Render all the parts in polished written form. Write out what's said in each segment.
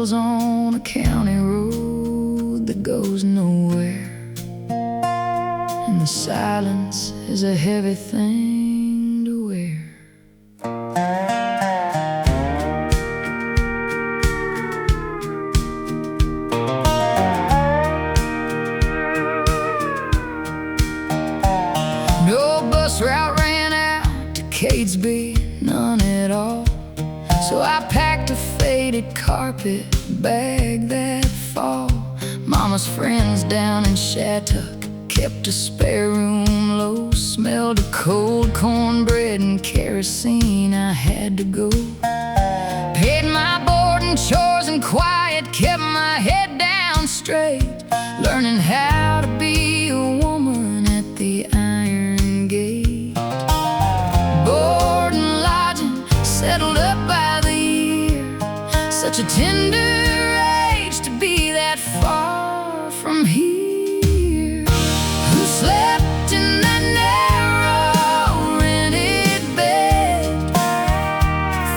wheels on a county road that goes nowhere, and the silence is a heavy thing to wear. No bus route ran out to Catesby, none at all. So I packed a faded carpet bag that fall. Mama's friends down in Shattuck kept a spare room low. Smelled of cold cornbread and kerosene. I had to go. Paid my board and chores and quiet, kept my head down straight, learning how to be a woman at the Iron Gate. Board and lodging, settled up by the year. Such a tender age to be that far from here. Who slept in that narrow rented bed?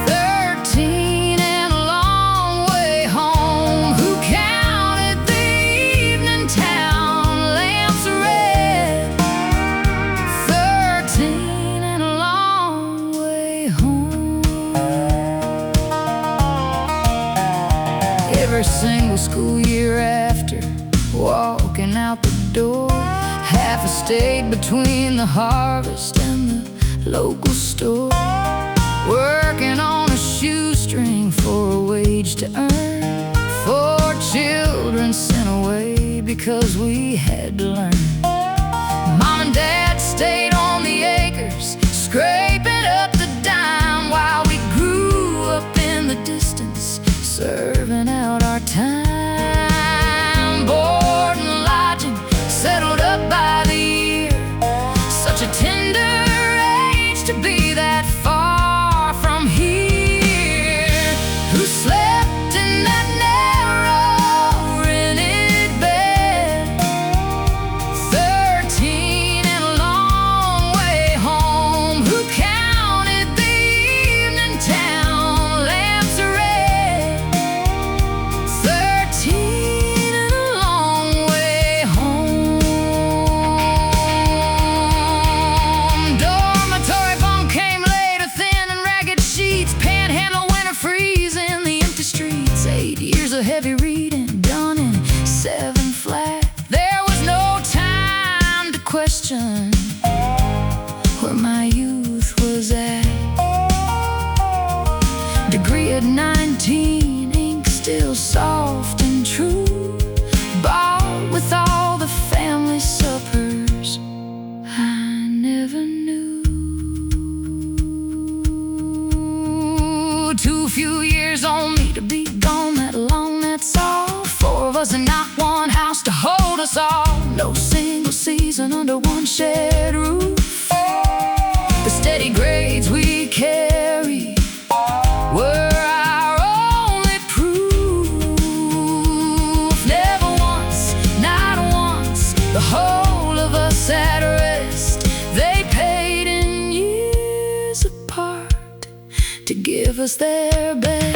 13 and a long way home. Who counted the evening town lamps red? 13 and a long way home. Every single school year after walking out the door, half a state between the harvest and the local store, working on a shoestring for a wage to earn. 4 children sent away because we had to learn. Mom and Dad stayed on the acres, scraping up the dime, while we grew up in the distance, serving out our time. Board and lodging, settled up by the year. Such a tender age to be that far from here. Who slept in that narrow rented bed? 13 and a long way home. Who counted the evening town lamps red? 13 and a long way home. Dormitory bunk came later, thin and ragged sheets, panhandle winter freeze in the empty streets. 8 years of heavy reading done in 7 flat. There was no time to question where my youth was at. Degree at 19, ink still soft and true, bought with all the family suppers I never knew. Too few years on me to be gone that long, that's all. 4 of us and not one house to hold us all. No single season under one shared roof. The steady grades we carry were our only proof. Never once, not once, the whole of us at rest. They paid in years apart to give us their best.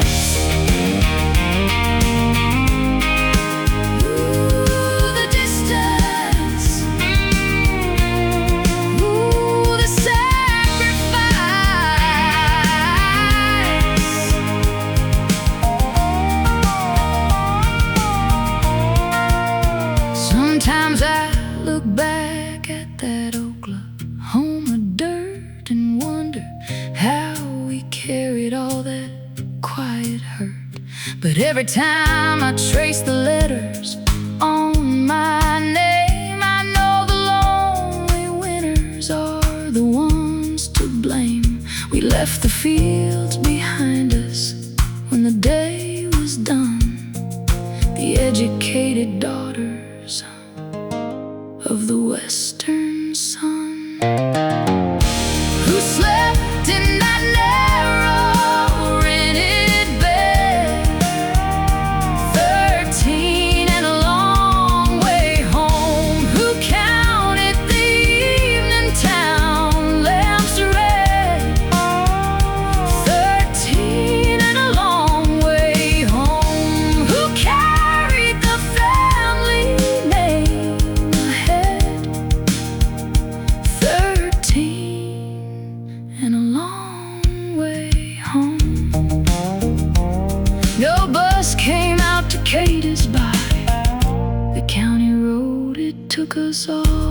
Ooh, the distance. Ooh, the sacrifice. Sometimes I look back at that Oklahoma dirt and wonder how we carried all that quiet hurt. But every time I trace the letters on my name, I know the lonely winners are the ones to blame. We left the fields behind us when the day was done, the educated daughters of the western sun. Who slept in that narrow rented bed? 13 and a long way home. Who counted the evening town lamps red? 13 and a long way home. decade is by. The county road, it took us all.